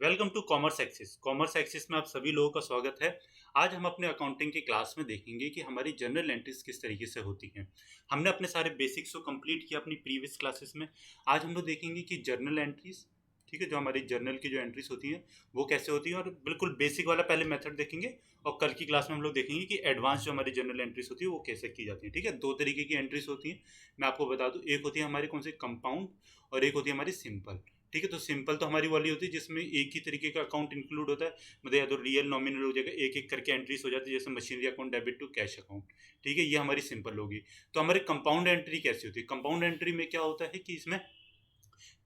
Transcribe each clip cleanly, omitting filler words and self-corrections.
Welcome to commerce axis. Commerce axis में आप सभी लोगों का स्वागत है। आज हम अपने अकाउंटिंग की क्लास में देखेंगे कि हमारी जर्नल एंट्रीज किस तरीके से होती हैं। हमने अपने सारे बेसिक्स को कंप्लीट किया अपनी प्रीवियस क्लासेस में। आज हम लोग देखेंगे कि जर्नल एंट्रीज, ठीक है, जो हमारी जर्नल की जो एंट्रीज होती हैं वो कैसे होती हैं, और बिल्कुल बेसिक वाला पहले मेथड देखेंगे। और कल की क्लास में हम लोग देखेंगे कि एडवांस जो हमारी जर्नल एंट्रीज होती है वो कैसे की जाती है। ठीक है, दो तरीके की एंट्रीज होती हैं। मैं आपको बता दूं, एक होती है हमारी कौन सी, कंपाउंड, और एक होती है हमारी सिंपल। ठीक है, तो सिंपल तो हमारी वाली होती है जिसमें एक ही तरीके का अकाउंट इंक्लूड होता है, मतलब या तो रियल नॉमिनल हो जाएगा, एक एक करके एंट्रीज हो जाती है, जैसे machinery account debit to cash account. ठीक है, ये हमारी सिंपल होगी। तो हमारी कंपाउंड एंट्री कैसी होती है? कंपाउंड एंट्री में क्या होता है कि इसमें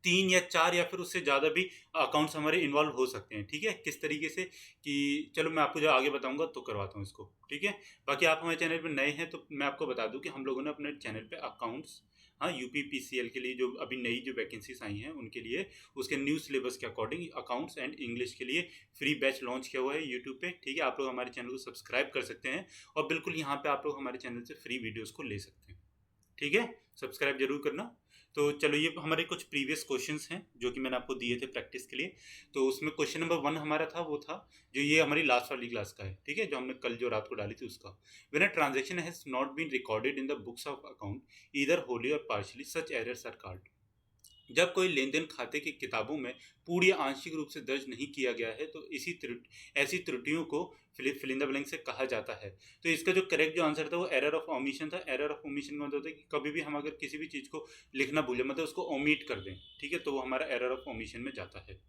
तीन या चार या फिर उससे ज़्यादा भी अकाउंट्स हमारे इन्वॉल्व हो सकते हैं। ठीक है, किस तरीके से कि चलो मैं आपको जो आगे बताऊंगा तो करवाता हूँ इसको। ठीक है, बाकी आप हमारे चैनल पर नए हैं तो मैं आपको बता दूं कि हम लोगों ने अपने चैनल पे अकाउंट्स, हाँ, यूपीपीसीएल के लिए जो अभी नई जो वैकेंसीज आई हैं उनके लिए, उसके न्यू सिलेबस के अकॉर्डिंग अकाउंट्स एंड इंग्लिश के लिए फ्री बैच लॉन्च किया हुआ है यूट्यूब पे। ठीक है, आप लोग हमारे चैनल को सब्सक्राइब कर सकते हैं और बिल्कुल यहाँ पे आप लोग हमारे चैनल से फ्री वीडियोज़ को ले सकते हैं। ठीक है, सब्सक्राइब जरूर करना। तो चलो, ये हमारे कुछ प्रीवियस क्वेश्चंस हैं जो कि मैंने आपको दिए थे प्रैक्टिस के लिए। तो उसमें क्वेश्चन नंबर 1 हमारा था, वो था जो ये हमारी लास्ट वाली क्लास का है। ठीक है, जो हमने कल जो रात को डाली थी उसका। When a transaction has not been recorded in the books of account either wholly और partially, such errors are called. जब कोई लेन देन खाते की किताबों में पूरी या आंशिक रूप से दर्ज नहीं किया गया है तो ऐसी त्रुटियों को फिल इन द ब्लैंक से कहा जाता है। तो इसका जो करेक्ट जो आंसर था वो एरर ऑफ ओमिशन था। एरर ऑफ ओमिशन का मतलब होता है कि कभी भी हम अगर किसी भी चीज़ को लिखना भूलें, मतलब उसको ओमिट कर दें, ठीक है, तो वो हमारा एरर ऑफ ओमिशन में जाता है।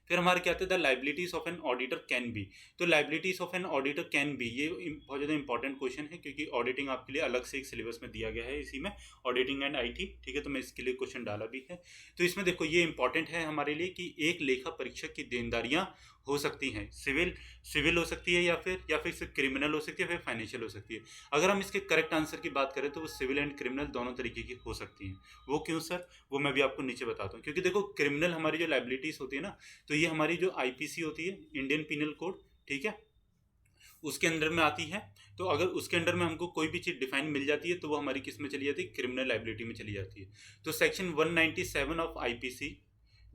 फिर हमारे क्या आते हैं, the liabilities of an auditor can be. तो liabilities of an auditor can be, ये बहुत ज़्यादा इंपॉर्टेंट क्वेश्चन है क्योंकि ऑडिटिंग आपके लिए अलग से एक सिलेबस में दिया गया है इसी में, ऑडिटिंग एंड आईटी। ठीक है, तो मैं इसके लिए क्वेश्चन डाला भी है। तो इसमें देखो, ये इंपॉर्टेंट है हमारे लिए कि एक लेखा परीक्षक की देनदारियां हो सकती हैं, सिविल सिविल हो सकती है, या फिर सिर्फ क्रिमिनल हो सकती है, फिर फाइनेंशियल हो सकती है। अगर हम इसके करेक्ट आंसर की बात करें तो वो सिविल एंड क्रिमिनल दोनों तरीके की हो सकती हैं। वो क्यों सर? वो मैं भी आपको नीचे बताता हूँ। क्योंकि देखो, क्रिमिनल हमारी जो लाइबिलिटीज होती है ना, तो ये हमारी जो आईपीसी होती है, इंडियन पिनल कोड, ठीक है, उसके अंडर में आती है। तो अगर उसके अंडर में हमको कोई भी चीज़ डिफाइन मिल जाती है तो वो हमारी किस में चली जाती है, क्रिमिनल लाइबिलिटी में चली जाती है। तो सेक्शन 197 ऑफ आईपीसी,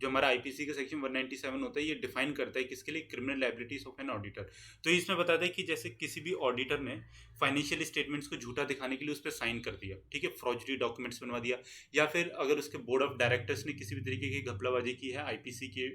जो हमारा आईपीसी का सेक्शन 197 होता है, ये डिफाइन करता है किसके लिए, criminal liabilities of an auditor. तो इसमें बताता है कि जैसे किसी भी ऑडिटर ने फाइनेंशियल स्टेटमेंट्स को झूठा दिखाने के लिए उस पर साइन कर दिया, ठीक है, फ्रॉडरी डॉक्यूमेंट्स बनवा दिया, या फिर अगर उसके बोर्ड ऑफ डायरेक्टर्स ने किसी भी तरीके की घपलाबाजी की है आईपीसी के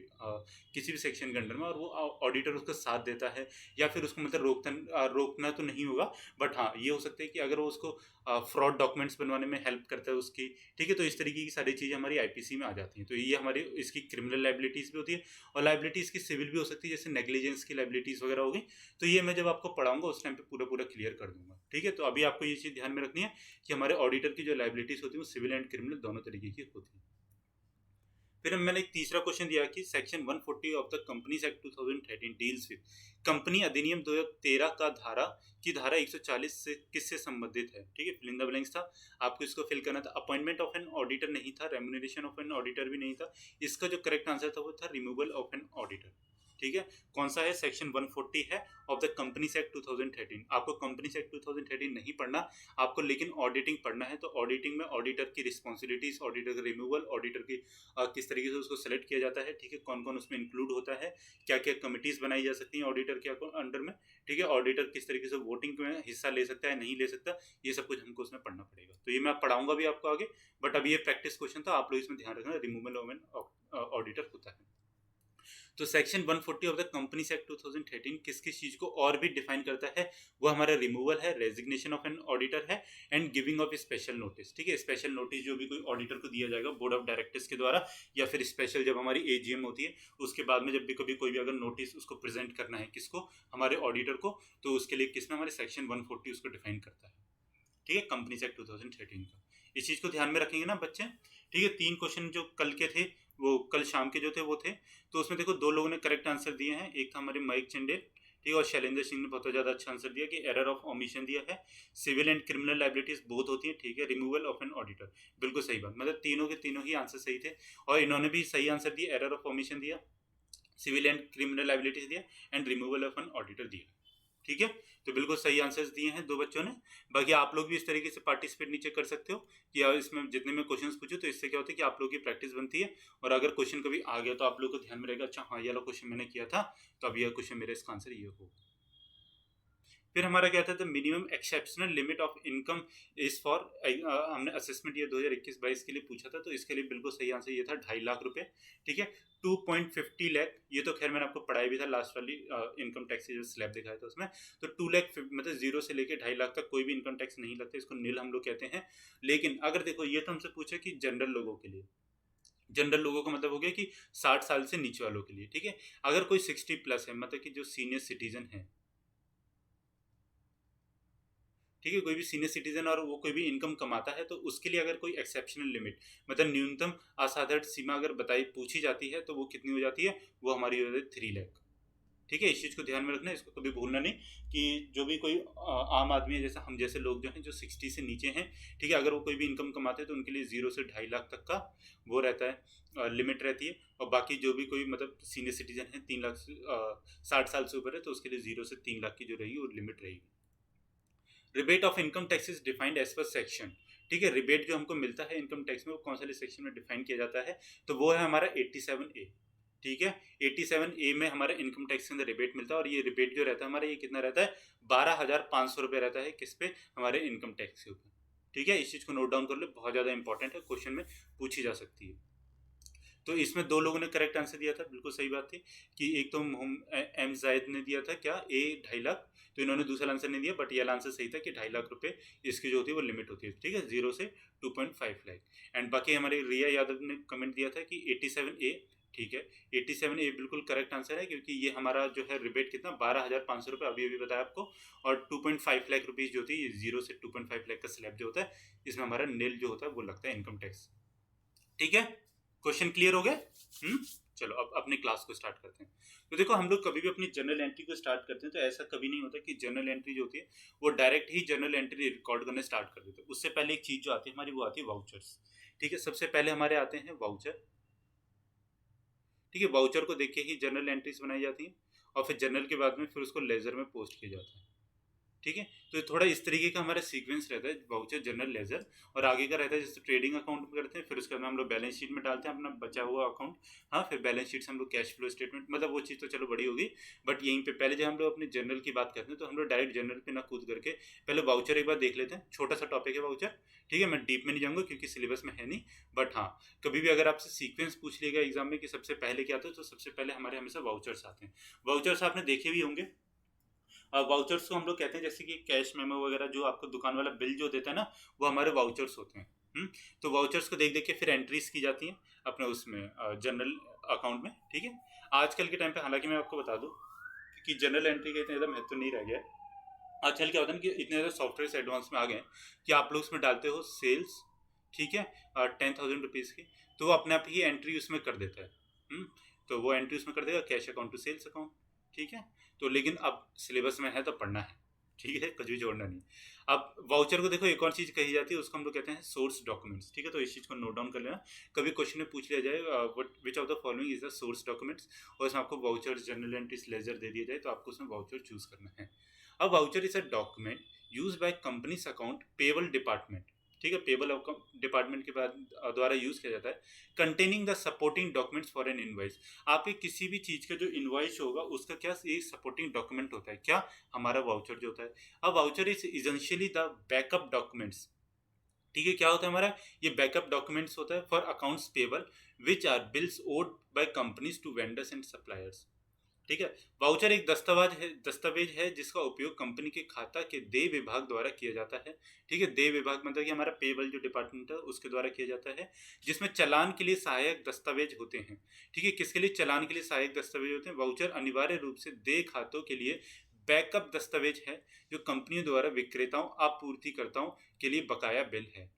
किसी भी सेक्शन के अंडर में, और वो ऑडिटर उसका साथ देता है, या फिर उसको मतलब रोकना तो नहीं होगा, बट हाँ ये हो सकता है कि अगर वो उसको फ्रॉड डॉक्यूमेंट्स बनवाने में हेल्प करता है उसकी, ठीक है, तो इस तरीके की सारी चीज़ें हमारी आईपीसी में आ जाती हैं। तो ये हमारी इसकी क्रिमिनल लाइबिलिटीज़ भी होती है, और लाइबिलिटीज़ की सिविल भी हो सकती है, जैसे नेग्लिजेंस की लाइबिलिटीज़ वगैरह हो गई। तो ये मैं जब आपको पढ़ाऊंगा उस टाइम पे पूरा पूरा क्लियर कर दूंगा। ठीक है, तो अभी आपको ये चीज़ ध्यान में रखनी है कि हमारे ऑडिटर की जो लाइबिलिटीज़ होती है वो सिविल एंड क्रिमिनल दोनों तरीके की होती है। फिर मैंने एक तीसरा क्वेश्चन दिया कि section 140 of the companies act 2013 deals with, company अधिनियम 2013 का धारा 140 से किससे संबंधित है? ठीक है, फिल इन द ब्लैंक्स था, आपको इसको फिल करना था। अपॉइंटमेंट ऑफ एन ऑडिटर नहीं था, रेम्युनरेशन ऑफ एन ऑडिटर भी नहीं था। इसका जो करेक्ट आंसर था वो था रिमूवल ऑफ एन ऑडिटर। ठीक है, कौन सा है? सेक्शन 140 है ऑफ द कंपनीज एक्ट 2013। आपको कंपनीज एक्ट 2013 नहीं पढ़ना, आपको लेकिन ऑडिटिंग पढ़ना है। तो ऑडिटिंग में ऑडिटर की रिस्पॉन्सिबिलिटीज, ऑडिटर का रिमूवल, ऑडिटर की किस तरीके से उसको सेलेक्ट किया जाता है, ठीक है, कौन कौन उसमें इंक्लूड होता है, क्या क्या कमिटीज बनाई जा सकती हैं ऑडिटर के अंडर में, ठीक है, ऑडिटर किस तरीके से वोटिंग में हिस्सा ले सकता है, नहीं ले सकता, ये सब कुछ हमको उसमें पढ़ना पड़ेगा। तो ये मैं पढ़ाऊंगा भी आपको आगे, बट अभी ये प्रैक्टिस क्वेश्चन था, आप लोग इसमें ध्यान रखना, रिमूवल ऑफ एन ऑडिटर होता है। तो section 140 of the companies act 2013 किस किस चीज को और भी डिफाइन करता है? वो हमारा रिमूवल है, रेजिग्नेशन ऑफ एन ऑडिटर है, and giving of special notice. ठीक है, स्पेशल नोटिस जो भी कोई ऑडिटर को दिया जाएगा बोर्ड ऑफ डायरेक्टर्स के द्वारा, या फिर स्पेशल जब हमारी एजीएम होती है उसके बाद में जब भी कभी कोई भी अगर नोटिस उसको प्रेजेंट करना है, किसको, हमारे ऑडिटर को, तो उसके लिए किसमें हमारे सेक्शन 140 उसको डिफाइन करता है। ठीक है, कंपनीज एक्ट 2013 का, इस चीज को ध्यान में रखेंगे ना बच्चे। ठीक है, 3 क्वेश्चन जो कल के थे, वो कल शाम के जो थे वो थे, तो उसमें देखो 2 लोगों ने करेक्ट आंसर दिए हैं, एक था हमारे मयंक चंडेल, ठीक है, और शैलेंद्र सिंह ने बहुत ज्यादा अच्छा आंसर दिया कि एरर ऑफ ओमिशन दिया है, civil and criminal liabilities both होती है, ठीक है, रिमूवल ऑफ एन ऑडिटर, बिल्कुल सही बात, मतलब तीनों के तीनों ही आंसर सही थे, और इन्होंने भी सही आंसर दिया, एरर ऑफ ओमिशन दिया, सिविल एंड क्रिमिनल लाइबिलिटीज दिया, and removal of an auditor दिया। ठीक है, तो बिल्कुल सही आंसर्स दिए हैं दो बच्चों ने। बाकी आप लोग भी इस तरीके से पार्टिसिपेट नीचे कर सकते हो कि यार इसमें जितने में क्वेश्चंस पूछूं, तो इससे क्या होता है कि आप लोगों की प्रैक्टिस बनती है, और अगर क्वेश्चन कभी आ गया तो आप लोगों को ध्यान में रहेगा, अच्छा हाँ ये वाला क्वेश्चन मैंने किया था, तो अब यह क्वेश्चन मेरा इसका आंसर ये हो। फिर हमारा क्या था, the minimum exceptional limit of income is for, हमने असेसमेंट ईयर 2021-22 के लिए पूछा था, तो इसके लिए बिल्कुल सही आंसर ये था 2.5 लाख रुपए। ठीक है, 2.50 लाख, ये तो खैर मैंने आपको पढ़ाई भी था लास्ट वाली इनकम टैक्स जो स्लैब दिखाया था उसमें। तो 2 लाख मतलब 0 से लेके 2.5 लाख तक कोई भी इनकम टैक्स नहीं लगता, इसको नील हम लोग कहते हैं। लेकिन अगर देखो, ये तो हमसे पूछा कि जनरल लोगों के लिए, जनरल लोगों का मतलब हो गया कि 60 साल से नीचे वालों के लिए। ठीक है, अगर कोई 60 प्लस है, मतलब कि जो सीनियर सिटीजन है, ठीक है, कोई भी सीनियर सिटीजन और वो कोई भी इनकम कमाता है, तो उसके लिए अगर कोई एक्सेप्शनल लिमिट, मतलब न्यूनतम असाधारण सीमा अगर बताई पूछी जाती है, तो वो कितनी हो जाती है, वो हमारी हो जाती है 3 लाख। ठीक है, इस चीज़ को ध्यान में रखना है, इसको कभी भूलना नहीं कि जो भी कोई आम आदमी है, जैसे हम जैसे लोग जो हैं जो 60 से नीचे हैं, ठीक है, अगर वो कोई भी इनकम कमाते हैं तो उनके लिए 0 से 2.5 लाख तक का वो रहता है, लिमिट रहती है। और बाकी जो भी कोई मतलब सीनियर सिटीजन है 3 लाख से 60 साल से ऊपर है, तो उसके लिए 0 से 3 लाख की जो रहेगी वो लिमिट रहेगी। Rebate of income tax is defined as per section. ठीक है, रिबेट जो हमको मिलता है इनकम टैक्स में, वो कौन सा सेक्शन में डिफाइन किया जाता है, तो वो है हमारा 87A। ठीक है, 87A में हमारा इनकम टैक्स के अंदर रिबेट मिलता है, और ये रिबेट जो रहता है हमारा, ये कितना रहता है, 12,500 रुपये रहता है, किस पे, हमारे इनकम टैक्स के ऊपर। ठीक है, इस चीज़ को नोट डाउन कर लो, बहुत ज़्यादा इंपॉर्टेंट है, क्वेश्चन में पूछी जा सकती है। तो इसमें दो लोगों ने करेक्ट आंसर दिया था, बिल्कुल सही बात थी, कि एक तो एम जायद ने दिया था क्या, ए 2.5 लाख, तो इन्होंने दूसरा आंसर नहीं दिया, बट ये आंसर सही था कि 2.5 लाख रुपए इसकी जो होती है वो लिमिट होती है। ठीक है, 0 से 2.5 लाख। एंड बाकी हमारे रिया यादव ने कमेंट दिया था कि 87A। ठीक है, 87A बिल्कुल करेक्ट आंसर है, क्योंकि ये हमारा जो है रिबेट कितना, 12,500 रुपये अभी अभी बताया आपको, और 2.5 लाख रुपीज़ जो होती है, 0 से 2.5 लाख का स्लैब जो होता है, इसमें हमारा नील जो होता है वो लगता है इनकम टैक्स। ठीक है, क्वेश्चन क्लियर हो गए। चलो अब अपनी क्लास को स्टार्ट करते हैं। तो देखो, हम लोग कभी भी अपनी जर्नल एंट्री को स्टार्ट करते हैं, तो ऐसा कभी नहीं होता कि जर्नल एंट्री जो होती है वो डायरेक्ट ही जर्नल एंट्री रिकॉर्ड करने स्टार्ट कर देते हैं। उससे पहले एक चीज जो आती है हमारी, वो आती है वाउचर्स। ठीक है, सबसे पहले हमारे आते हैं वाउचर। ठीक है, वाउचर को देख के ही जर्नल एंट्रीज बनाई जाती हैं, और फिर जर्नल के बाद में फिर उसको लेजर में पोस्ट किया जाता है। ठीक है, तो थोड़ा इस तरीके का हमारा सीक्वेंस रहता है, वाउचर, जनरल, लेजर, और आगे का रहता है जैसे ट्रेडिंग अकाउंट में करते हैं, फिर उसके बाद हम लोग बैलेंस शीट में डालते हैं अपना बचा हुआ अकाउंट। हाँ, फिर बैलेंस शीट से हम लोग कैश फ्लो स्टेटमेंट, मतलब वो चीज़ तो चलो बड़ी होगी, बट यहीं पे पहले जब हम लोग अपने जनरल की बात करते हैं, तो हम लोग डायरेक्ट जनरल पे ना कूद करके पहले वाउचर एक बार देख लेते हैं। छोटा सा टॉपिक है वाउचर। ठीक है, मैं डीप में नहीं जाऊँगा क्योंकि सिलेबस में है नहीं, बट हाँ, कभी भी अगर आपसे सीक्वेंस पूछ लिएगा एग्जाम में कि सबसे पहले क्या आता है, तो सबसे पहले हमारे हमेशा वाउचर्स आते हैं। वाउचर्स आपने देखे भी होंगे। वाउचर्स को हम लोग कहते हैं, जैसे कि कैश मेमो वगैरह, जो आपको दुकान वाला बिल जो देता है ना, वो हमारे वाउचर्स होते हैं। तो वाउचर्स को देख देख के फिर एंट्रीज की जाती हैं अपने उसमें जनरल अकाउंट में। ठीक है, आजकल के टाइम पे हालांकि मैं आपको बता दूं कि जनरल एंट्री का इतना ज़्यादा महत्व नहीं रह गया है। आजकल क्या होता है ना कि इतने ज़्यादा सॉफ्टवेयर एडवांस में आ गए हैं कि आप लोग उसमें डालते हो सेल्स, ठीक है, 10,000 रुपीज़ की, तो वो अपने आप ही एंट्री उसमें कर देता है। तो वो एंट्री उसमें कर देगा, cash account to sales account. ठीक है, तो लेकिन अब सिलेबस में है तो पढ़ना है। ठीक है, कुछ भी छोड़ना नहीं। अब वाउचर को देखो, एक और चीज़ कही जाती है, उसको हम लोग कहते हैं सोर्स डॉक्यूमेंट्स। ठीक है, तो इस चीज़ को नोट डाउन कर लेना, कभी क्वेश्चन में पूछ लिया जाए what which of the following is the source documents, और इसमें आपको वाउचर्स, जनरल एंट्रीज, लेजर दे दिया जाए, तो आपको उसमें वाउचर चूज करना है। अब voucher is a document use by companies account payable department. ठीक है, पेबल डिपार्टमेंट के बाद द्वारा यूज किया जाता है, containing the supporting documents for an invoice. आपके किसी भी चीज का जो इनवॉइस होगा उसका क्या ये सपोर्टिंग डॉक्यूमेंट होता है, क्या, हमारा वाउचर जो होता है। अब voucher is essentially the backup documents. ठीक है, क्या होता है हमारा, ये बैकअप डॉक्यूमेंट्स होता है for accounts payable which are bills owed by companies to vendors and suppliers. ठीक है, वाउचर एक दस्तावेज है जिसका उपयोग कंपनी के खाता के देय विभाग द्वारा किया जाता है। ठीक है, देय विभाग मतलब कि हमारा पेबल जो डिपार्टमेंट है उसके द्वारा किया जाता है, जिसमें चालान के लिए सहायक दस्तावेज होते हैं। ठीक है, किसके लिए चालान के लिए सहायक दस्तावेज होते हैं, वाउचर अनिवार्य रूप से देय खातों के लिए बैकअप दस्तावेज है, जो कंपनियों द्वारा विक्रेताओं, आपूर्तिकर्ताओं के लिए बकाया बिल है।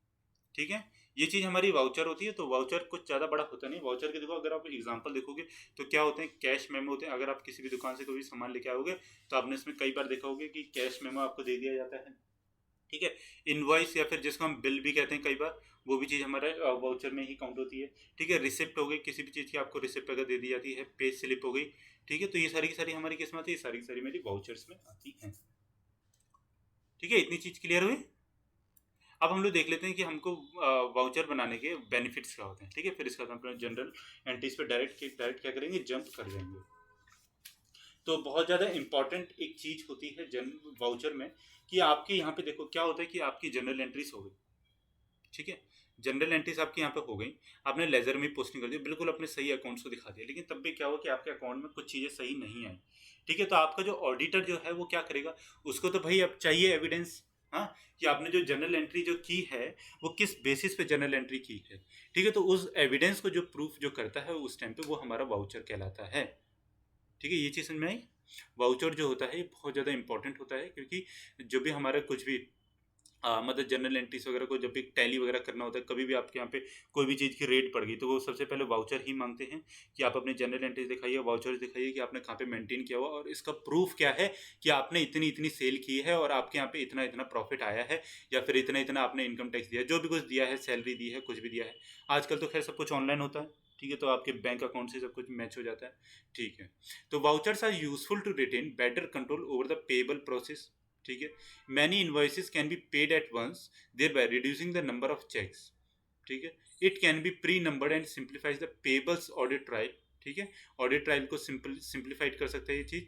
ठीक है, ये चीज़ हमारी वाउचर होती है। तो वाउचर कुछ ज़्यादा बड़ा होता नहीं। वाउचर के देखो, अगर आप एग्जांपल देखोगे तो क्या होते हैं, कैश मेमो होते हैं। अगर आप किसी भी दुकान से कोई सामान लेके आओगे तो आपने इसमें कई बार देखा होगा कि कैश मेमो आपको दे दिया जाता है। ठीक है, इनवॉइस या फिर जिसको हम बिल भी कहते हैं कई बार, वो भी चीज़ हमारे वाउचर में ही काउंट होती है। ठीक है, रिसिप्ट हो गई, किसी भी चीज़ की आपको रिसिप्ट अगर दे दी जाती है, पेज स्लिप हो गई। ठीक है, तो ये सारी की सारी हमारी किस में आती है, सारी की सारी मेरी वाउचर्स में आती हैं। ठीक है, इतनी चीज़ क्लियर हुई। अब हम लोग देख लेते हैं कि हमको वाउचर बनाने के बेनिफिट्स क्या होते हैं। ठीक है, फिर इसके बाद हम अपने जनरल एंट्रीज पे डायरेक्ट क्या करेंगे, जंप कर जाएंगे। तो बहुत ज़्यादा इंपॉर्टेंट एक चीज़ होती है जनरल वाउचर में कि आपके यहाँ पे देखो क्या होता है कि आपकी जनरल एंट्रीज हो गई। ठीक है, जनरल एंट्रीज आपके यहाँ पे हो गई, आपने लेजर में पोस्टिंग कर दी, बिल्कुल अपने सही अकाउंट्स को दिखा दिया, लेकिन तब भी क्या हुआ कि आपके अकाउंट में कुछ चीज़ें सही नहीं आई। ठीक है, तो आपका जो ऑडिटर जो है वो क्या करेगा, उसको तो भाई अब चाहिए एविडेंस। हाँ, कि आपने जो जनरल एंट्री जो की है वो किस बेसिस पे जनरल एंट्री की है। ठीक है, तो उस एविडेंस को जो प्रूफ जो करता है उस टाइम पे वो हमारा वाउचर कहलाता है। ठीक है, ये चीज़ समझ में आई। वाउचर जो होता है ये बहुत ज़्यादा इंपॉर्टेंट होता है, क्योंकि जब भी हमारा कुछ भी मतलब जनरल एंट्रीज वगैरह को जब भी टैली वगैरह करना होता है, कभी भी आपके यहाँ पे कोई भी चीज़ की रेट पड़ गई तो वो सबसे पहले वाउचर ही मांगते हैं कि आप अपने जनरल एंट्रीज दिखाइए, वाउचर दिखाइए कि आपने कहाँ पे मेंटेन किया हुआ और इसका प्रूफ क्या है कि आपने इतनी इतनी सेल की है और आपके यहाँ पे इतना इतना प्रॉफिट आया है, या फिर इतना इतना आपने इनकम टैक्स दिया है, जो भी कुछ दिया है, सैलरी दी है, कुछ भी दिया है। आजकल तो खैर सब कुछ ऑनलाइन होता है। ठीक है, तो आपके बैंक अकाउंट से सब कुछ मैच हो जाता है। ठीक है, तो vouchers are useful to retain better control over the payable process. ठीक है, many invoices can be paid at once, thereby reducing the number of checks। ठीक है, it can be pre numbered and simplifies the payables audit trail. ठीक है, audit trial को simplified कर सकते हैं ये चीज।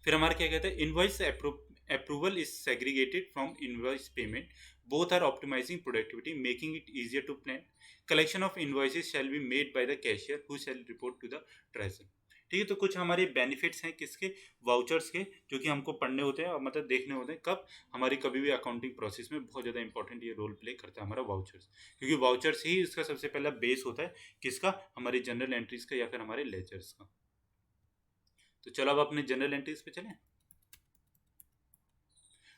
फिर हमारा क्या कहते हैं, invoice approval is segregated from invoice payment, both are optimising productivity, making it easier to plan. Collection of invoices shall be made by the cashier who shall report to the treasurer. ठीक है, तो कुछ हमारे benefits हैं किसके, vouchers के, जो कि हमको पढ़ने होते हैं और मतलब देखने होते हैं कब, हमारी कभी भी अकाउंटिंग प्रोसेस में बहुत ज़्यादा इंपॉर्टेंट ये रोल प्ले करता है हमारा वाउचर्स, क्योंकि वाउचर्स ही इसका सबसे पहला बेस होता है किसका, हमारी जनरल एंट्रीज का या फिर हमारे लेजर्स का। तो चलो अब अपने जनरल एंट्रीज पे चलें।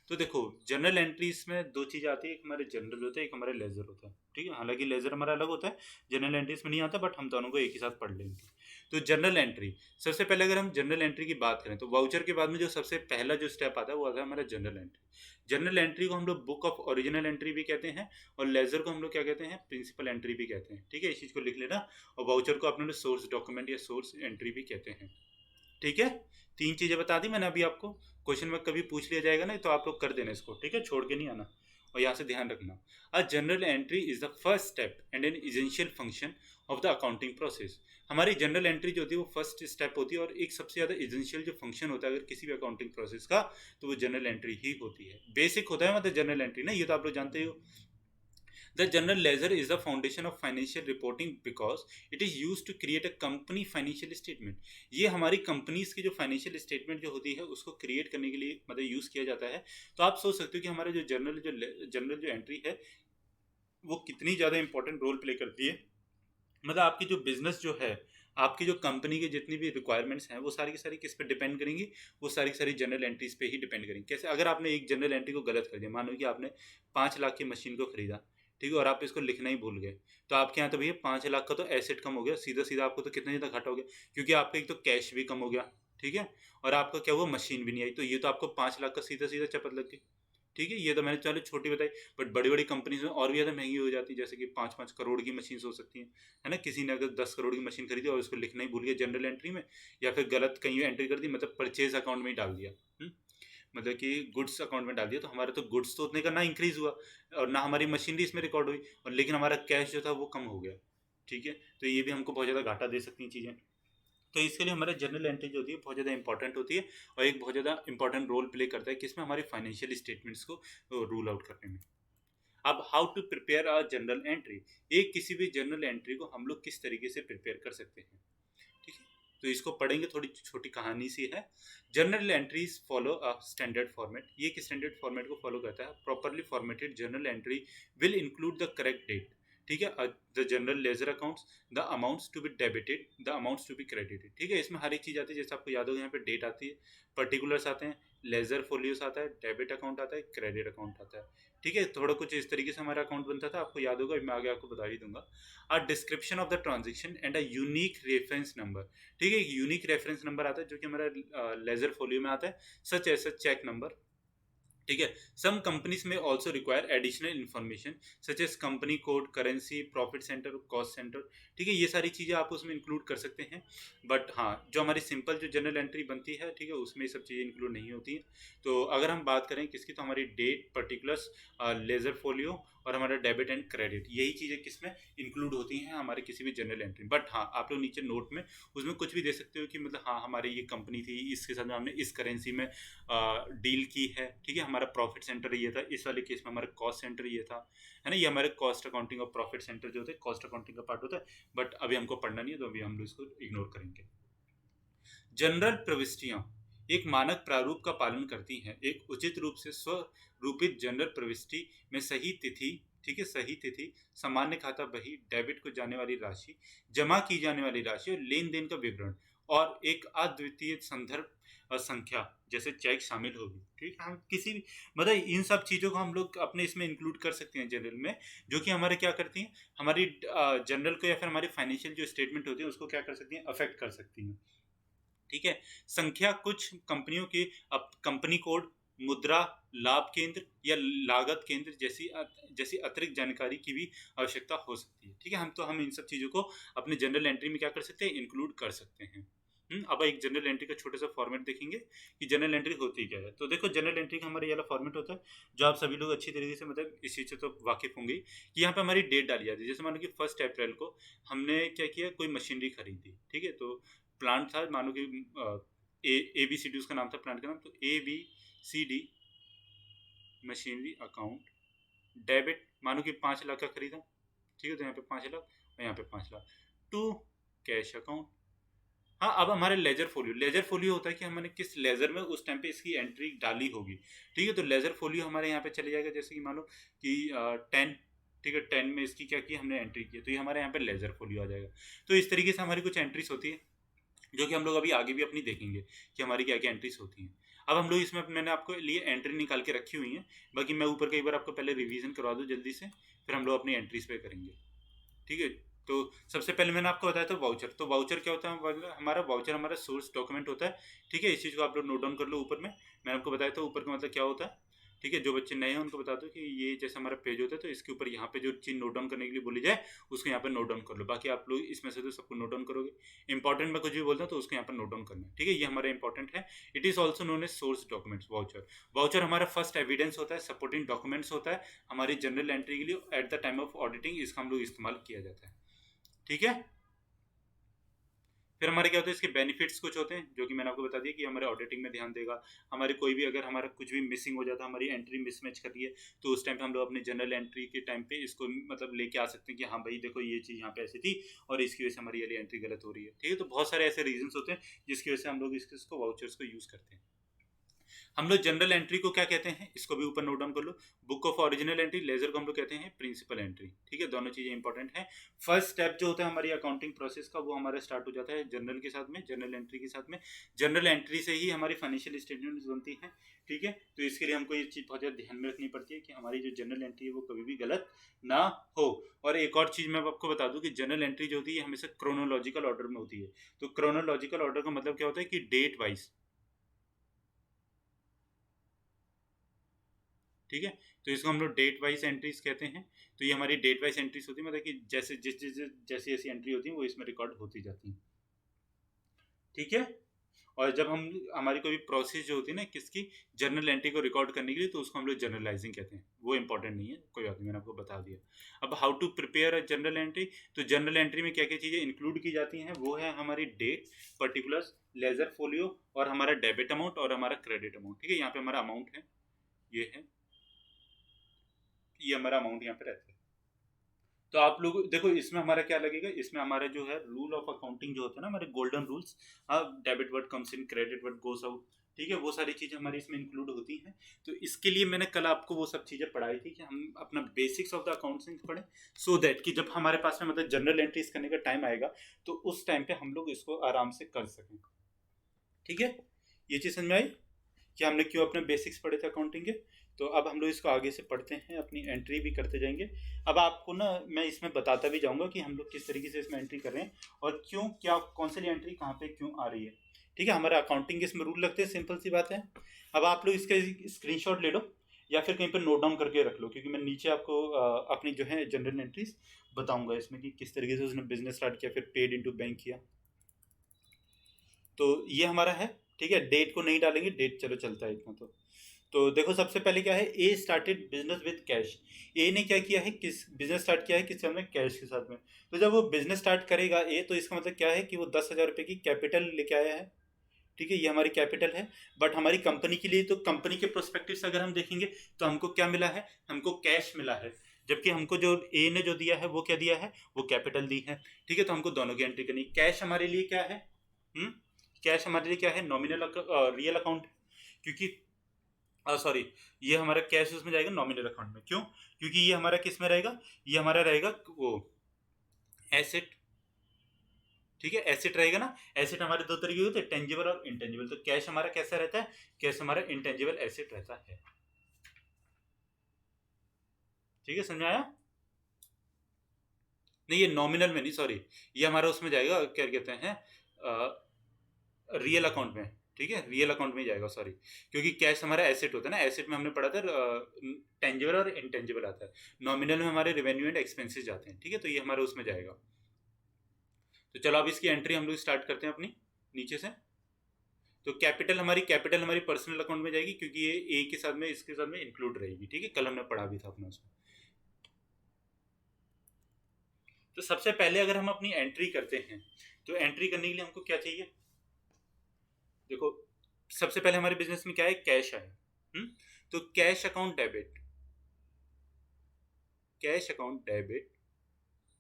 तो देखो, जनरल एंट्रीज में दो चीज़ आती है, एक हमारे जनरल होता है, एक हमारे लेजर होता है। ठीक है, हालांकि लेजर हमारा अलग होता है, जनरल एंट्रीज में नहीं आता, बट हम दोनों को एक ही साथ पढ़ लेंगे। तो जनरल एंट्री, सबसे पहले अगर हम जनरल एंट्री की बात करें तो वाउचर के बाद में जो सबसे पहला जो स्टेप आता है वो आता है हमारा जनरल एंट्री। जनरल एंट्री को हम लोग बुक ऑफ ओरिजिनल एंट्री भी कहते हैं, और लेजर को हम लोग क्या कहते हैं, प्रिंसिपल एंट्री भी कहते हैं। ठीक है, इस चीज़ को लिख लेना। और वाउचर को अपने सोर्स डॉक्यूमेंट या सोर्स एंट्री भी कहते हैं। ठीक है, तीन चीज़ें बता दी मैंने अभी आपको। क्वेश्चन में कभी पूछ लिया जाएगा ना तो आप लोग कर देना इसको। ठीक है, छोड़ के नहीं आना। और यहाँ से ध्यान रखना, अ general entry is the first step and N essential function of the accounting process. हमारी जनरल एंट्री जो होती है वो फर्स्ट स्टेप होती है, और एक सबसे ज़्यादा इसेंशियल जो फंक्शन होता है अगर किसी भी अकाउंटिंग प्रोसेस का, तो वो जनरल एंट्री ही होती है। बेसिक होता है मतलब जनरल एंट्री ना, ये तो आप लोग जानते हो। The general ledger is the foundation of financial reporting because it is used to create a company financial statement। ये हमारी कंपनीज की जो फाइनेंशियल स्टेटमेंट जो होती है उसको क्रिएट करने के लिए मतलब यूज़ किया जाता है। तो आप सोच सकते हो कि हमारा जो जनरल जो एंट्री है वो कितनी ज़्यादा इंपॉर्टेंट रोल प्ले करती है। मतलब आपकी जो बिजनेस जो है, आपकी जो कंपनी की जितनी भी रिक्वायरमेंट्स हैं वो सारी की सारी किस पे डिपेंड करेंगी, वो सारी की सारी जनरल एंट्रीज पे ही डिपेंड करेंगी। कैसे, अगर आपने एक जनरल एंट्री को गलत कर दिया, मानो कि आपने 5 लाख की मशीन को खरीदा, ठीक है, और आप इसको लिखना ही भूल गए, तो आपके यहाँ तो भैया 5 लाख का तो एसेट कम हो गया, सीधा सीधा आपको तो कितना ज़्यादा घाटा हो गया, क्योंकि आपका एक तो कैश भी कम हो गया। ठीक है, और आपका क्या हुआ, मशीन भी नहीं आई, तो ये तो आपको 5 लाख का सीधा सीधा चपत लग गई। ठीक है, ये तो मैंने चलो छोटी बताई, बट बड़ी बड़ी कंपनीज में और भी ज़्यादा महंगी हो जाती है, जैसे कि 5-5 करोड़ की मशीन हो सकती हैं, है ना। किसी ने अगर 10 करोड़ की मशीन खरीदी और उसको लिखना ही भूल गया जनरल एंट्री में, या फिर गलत कहीं एंट्री कर दी, मतलब परचेज अकाउंट में ही डाल दिया, मतलब कि गुड्स अकाउंट में डाल दिया, तो हमारा तो गुड्स तो उतने का ना इंक्रीज हुआ और ना हमारी मशीनरी इसमें रिकॉर्ड हुई, और लेकिन हमारा कैश जो था वो कम हो गया। ठीक है, तो ये भी हमको बहुत ज़्यादा घाटा दे सकती हैं चीज़ें। तो इसके लिए हमारा जनरल एंट्री जो होती है बहुत ज़्यादा इंपॉर्टेंट होती है, और एक बहुत ज़्यादा इंपॉर्टेंट रोल प्ले करता है किसमें, हमारी फाइनेंशियल स्टेटमेंट्स को रूल आउट करने में। अब how to prepare a general entry, एक किसी भी जनरल एंट्री को हम लोग किस तरीके से प्रिपेयर कर सकते हैं। ठीक है, तो इसको पढ़ेंगे, थोड़ी छोटी कहानी सी है। General entries follow a standard format, ये एक स्टैंडर्ड फॉर्मेट को फॉलो करता है। Properly formatted general entry will include the correct date. ठीक है, the general ledger accounts, the amounts to be debited, the amounts to be credited. ठीक है, इसमें हर एक चीज़ आती है, जैसे आपको याद होगा यहाँ पे डेट आती है, पर्टिकुलर्स आते हैं, लेजर फोलियोस आता है, डेबिट अकाउंट आता है, क्रेडिट अकाउंट आता है। ठीक है, थोड़ा कुछ इस तरीके से हमारा अकाउंट बनता था, आपको याद होगा, मैं आगे आपको बता ही दूंगा। A description of the transaction and a unique reference number. ठीक है, एक यूनिक रेफरेंस नंबर आता है जो कि हमारा लेजर फोलियो में आता है, सच एज चेक नंबर, ठीक है। सम कंपनीज में also require additional information such as company code, currency, profit centre, cost centre. ठीक है, ये सारी चीज़ें आप उसमें इंक्लूड कर सकते हैं। बट हाँ, जो हमारी सिंपल जो जनरल एंट्री बनती है, ठीक है, उसमें ये सब चीज़ें इंक्लूड नहीं होती हैं। तो अगर हम बात करें किसकी, तो हमारी डेट, पर्टिकुलर्स, लेजर फोलियो और हमारा डेबिट एंड क्रेडिट, यही चीज़ें किसमें इंक्लूड होती हैं हमारे किसी भी जनरल एंट्री। बट हाँ, आप लोग नीचे नोट में उसमें कुछ भी दे सकते हो कि मतलब हाँ, हमारी ये कंपनी थी, इसके साथ में हमने इस करेंसी में डील की है। ठीक है, हमारा प्रॉफिट सेंटर ये था, इस वाले केस में हमारा कॉस्ट सेंटर ये था, है ना। ये हमारे कॉस्ट अकाउंटिंग और प्रॉफिट सेंटर जो होते हैं कॉस्ट अकाउंटिंग का पार्ट होता है। बट अभी हमको पढ़ना नहीं है, तो अभी हम लोग इसको इग्नोर करेंगे। जनरल प्रविष्टियां एक मानक प्रारूप का पालन करती हैं। एक उचित रूप से स्वरूपित जनरल प्रविष्टि में सही तिथि, ठीक है, सही तिथि, सामान्य खाता बही, डेबिट को जाने वाली राशि, जमा की जाने वाली राशि और लेन देन का विवरण और एक अद्वितीय संदर्भ संख्या जैसे चेक शामिल होगी। ठीक है, हम किसी भी मतलब इन सब चीज़ों को हम लोग अपने इसमें इंक्लूड कर सकते हैं जनरल में, जो कि हमारे क्या करती हैं, हमारी जनरल को या फिर हमारी फाइनेंशियल जो स्टेटमेंट होती है उसको क्या कर सकती हैं, अफेक्ट कर सकती हैं। ठीक है, संख्या कुछ कंपनियों की अब कंपनी कोड, मुद्रा, लाभ केंद्र या लागत केंद्र जैसी जैसी अतिरिक्त जानकारी की भी आवश्यकता हो सकती है। ठीक है, हम इन सब चीज़ों को अपने जनरल एंट्री में क्या कर सकते हैं, इंक्लूड कर सकते हैं। अब एक जनरल एंट्री का छोटा सा फॉर्मेट देखेंगे कि जनरल एंट्री होती क्या है। तो देखो, जनरल एंट्री का हमारा ये वाला फॉर्मेट होता है, जो आप सभी लोग अच्छी तरीके से मतलब इस चीज़ से तो वाकिफ होंगे कि यहाँ पे हमारी डेट डाली जाती है। जैसे मानो कि 1 अप्रैल को हमने क्या किया, कोई मशीनरी खरीदी। ठीक है, तो प्लांट था, मानो कि ABCD उसका नाम था, प्लांट का नाम। तो ABCD मशीनरी अकाउंट, डेबिट मानो कि 5 लाख का खरीदा। ठीक है, तो यहाँ पे 5 लाख और यहाँ पे 5 लाख, टू कैश अकाउंट। हाँ, अब हमारे लेजर फोलियो, लेजर फोलियो होता है कि हमने किस लेजर में उस टाइम पे इसकी एंट्री डाली होगी। ठीक है, तो लेजर फोलियो हमारे यहाँ पे चले जाएगा, जैसे कि मान लो कि 10, ठीक है, 10 में इसकी क्या की हमने एंट्री की है, तो ये हमारे यहाँ पे लेजर फोलियो आ जाएगा। तो इस तरीके से हमारी कुछ एंट्रीज होती है, जो कि हम लोग अभी आगे भी अपनी देखेंगे कि हमारी क्या क्या एंट्रीज होती हैं। अब हम लोग इसमें मैंने आपको लिए एंट्री निकाल के रखी हुई है, बाकी मैं ऊपर कई बार आपको पहले रिवीजन करवा दूँ जल्दी से, फिर हम लोग अपनी एंट्रीज पे करेंगे। ठीक है, तो सबसे पहले मैंने आपको बताया था वाउचर। तो वाउचर क्या होता है, हमारा वाउचर हमारा सोर्स डॉक्यूमेंट होता है। ठीक है, इस चीज़ को आप लोग नोट डाउन कर लो। ऊपर में मैंने आपको बताया था ऊपर का मतलब क्या होता है। ठीक है, जो बच्चे नए हैं उनको बता दो कि ये जैसे हमारा पेज होता है, तो इसके ऊपर यहाँ पे जो चीज़ नोट डाउन करने के लिए बोली जाए उसको यहाँ पे नोट डाउन कर लो। बाकी आप लोग इसमें से तो सबको नोट डाउन करोगे। इंपॉर्टेंट मैं कुछ भी बोलता हूँ तो उसको यहाँ पर नोट डाउन करना है। ठीक है, ये हमारा इंपॉर्टेंट है। It is also known as source documents, voucher. Voucher हमारा फर्स्ट एविडेंस होता है, सपोर्टिंग डॉक्यूमेंट्स होता है हमारी जनरल एंट्री के लिए। At the time of auditing इसका हम लोग इस्तेमाल किया जाता है। ठीक है, फिर हमारे क्या होता है, इसके बेनिफिट्स कुछ होते हैं जो कि मैंने आपको बता दिया कि हमारे ऑडिटिंग में ध्यान देगा। हमारे कोई भी अगर हमारा कुछ भी मिसिंग हो जाता है, हमारी एंट्री मिसमैच कर रही है, तो उस टाइम पे हम लोग अपने जनरल एंट्री के टाइम पे इसको मतलब लेके आ सकते हैं कि हाँ भाई देखो, ये चीज़ यहाँ पे ऐसी थी और इसकी वजह से हमारी वाली एंट्री गलत हो रही है। ठीक है, तो बहुत सारे ऐसे रीजन होते हैं जिसकी वजह से हम लोग इसको वाउचर्स को यूज़ करते हैं। हम लोग जनरल एंट्री को क्या कहते हैं, इसको भी ऊपर नोट डाउन कर लो। Book of original entry, ledger को हम लोग कहते हैं प्रिंसिपल एंट्री। ठीक है, दोनों चीजें इंपॉर्टेंट हैं। फर्स्ट स्टेप जो होता है हमारी अकाउंटिंग प्रोसेस का, वो हमारा स्टार्ट हो जाता है जनरल के साथ में, जनरल एंट्री के साथ में। जनरल एंट्री से ही हमारी फाइनेंशियल स्टेटमेंट बनती है। ठीक है, तो इसके लिए हमको ये चीज़ बहुत ज़्यादा ध्यान में रखनी पड़ती है कि हमारी जो जनरल एंट्री है वो कभी भी गलत ना हो। और एक और चीज़ मैं आपको बता दूं कि जनरल एंट्री जो होती है हमेशा क्रोनोलॉजिकल ऑर्डर में होती है। तो क्रोनोलॉजिकल ऑर्डर का मतलब क्या होता है कि डेट वाइज। ठीक है, तो इसको हम लोग डेट वाइज एंट्रीज कहते हैं। तो ये हमारी डेट वाइज एंट्रीज होती है, मतलब कि जैसे जैसी जैसी एंट्री होती है वो इसमें रिकॉर्ड होती जाती है। ठीक है, और जब हम हमारी कोई प्रोसेस जो होती है ना किसकी, जर्नल एंट्री को रिकॉर्ड करने के लिए, तो उसको हम लोग जर्नलाइजिंग कहते हैं। वो इंपॉर्टेंट नहीं है, कोई बात नहीं, मैंने आपको बता दिया। अब how to prepare a journal entry, तो जर्नल एंट्री में क्या क्या चीज़ें इंक्लूड की जाती हैं, वो है हमारी डेट, पर्टिकुलर्स, लेजर फोलियो और हमारा डेबिट अमाउंट और हमारा क्रेडिट अमाउंट। ठीक है, यहाँ पे हमारा अमाउंट है, ये है, ये हमारा अमाउंट यहाँ पे रहता है। तो आप लोग देखो इसमें हमारा क्या लगेगा, इसमें हमारा जो है रूल ऑफ अकाउंटिंग जो होता है ना, हमारे golden rules, debit word comes in, credit word goes out. ठीक है, वो सारी चीज़ें हमारी इसमें इंक्लूड होती हैं। तो इसके लिए मैंने कल आपको वो सब चीज़ें पढ़ाई थी कि हम अपना बेसिक्स ऑफ द अकाउंटिंग पढ़ें, सो दैट कि जब हमारे पास में मतलब जनरल एंट्रीज करने का टाइम आएगा तो उस टाइम पे हम लोग इसको आराम से कर सकें। ठीक है, ये चीज़ समझ में आई कि हमने क्यों अपने बेसिक्स पढ़े थे अकाउंटिंग के। तो अब हम लोग इसको आगे से पढ़ते हैं, अपनी एंट्री भी करते जाएंगे। अब आपको ना मैं इसमें बताता भी जाऊंगा कि हम लोग किस तरीके से इसमें एंट्री कर रहे हैं और क्यों, क्या कौन सी एंट्री कहाँ पे क्यों आ रही है। ठीक है, हमारा अकाउंटिंग के इसमें रूल लगते हैं, सिंपल सी बात है। अब आप लोग इसका स्क्रीनशॉट ले लो या फिर कहीं पर नोट डाउन करके रख लो, क्योंकि मैं नीचे आपको अपनी जो है जनरल एंट्रीज बताऊंगा इसमें कि किस तरीके से उसने बिजनेस स्टार्ट किया, फिर पेड इनटू बैंक किया। तो ये हमारा है, ठीक है। डेट को नहीं डालेंगे, डेट चलो चलता है इतना। तो देखो सबसे पहले क्या है, ए स्टार्टेड बिजनेस विद कैश। ए ने क्या किया है, किस बिजनेस स्टार्ट किया है किस में, कैश के साथ में। तो जब वो बिजनेस स्टार्ट करेगा ए, तो इसका मतलब क्या है कि वो 10,000 रुपये की कैपिटल लेके आया है, ठीक है। ये हमारी कैपिटल है। बट हमारी कंपनी के लिए, तो कंपनी के प्रोस्पेक्टिव से अगर हम देखेंगे तो हमको क्या मिला है, हमको कैश मिला है। जबकि हमको जो ए ने जो दिया है वो क्या दिया है, वो कैपिटल दी है, ठीक है। तो हमको दोनों की एंट्री करनी। कैश हमारे लिए क्या है, कैश हमारे लिए क्या है, नॉमिनल रियल अकाउंट, क्योंकि सॉरी, ये हमारा कैश उसमें जाएगा नॉमिनल अकाउंट में। क्यों? क्योंकि ये हमारा किस में रहेगा, ये हमारा रहेगा वो एसेट, ठीक है। एसेट रहेगा ना। एसेट हमारे दो तरीके होते हैं, टेंजिबल और इंटेंजिबल। तो कैश हमारा कैसा रहता है, कैश हमारा इंटेंजिबल एसेट रहता है, ठीक है। समझ में आया? नहीं, ये नॉमिनल में नहीं, सॉरी, ये हमारा उसमें जाएगा, क्या कहते हैं, रियल अकाउंट में, ठीक है। रियल अकाउंट में ही जाएगा, सॉरी, क्योंकि कैश हमारा एसेट होता है ना। एसेट में हमने पढ़ा था टेंजिबल और इंटेंजिबल आता है। नॉमिनल में हमारे रेवेन्यू एंड एक्सपेंसेस जाते हैं, ठीक है। तो ये हमारे उसमें जाएगा। तो चलो अब इसकी एंट्री हम लोग स्टार्ट करते हैं अपनी नीचे से। तो कैपिटल हमारी पर्सनल अकाउंट में जाएगी, क्योंकि ये ए के साथ में, इसके साथ में इंक्लूड रहेगी, ठीक है। कल हमने पढ़ा भी था अपना उसमें। तो सबसे पहले अगर हम अपनी एंट्री करते हैं, तो एंट्री करने के लिए हमको क्या चाहिए, देखो सबसे पहले हमारे बिजनेस में क्या है, कैश है। तो cash account debit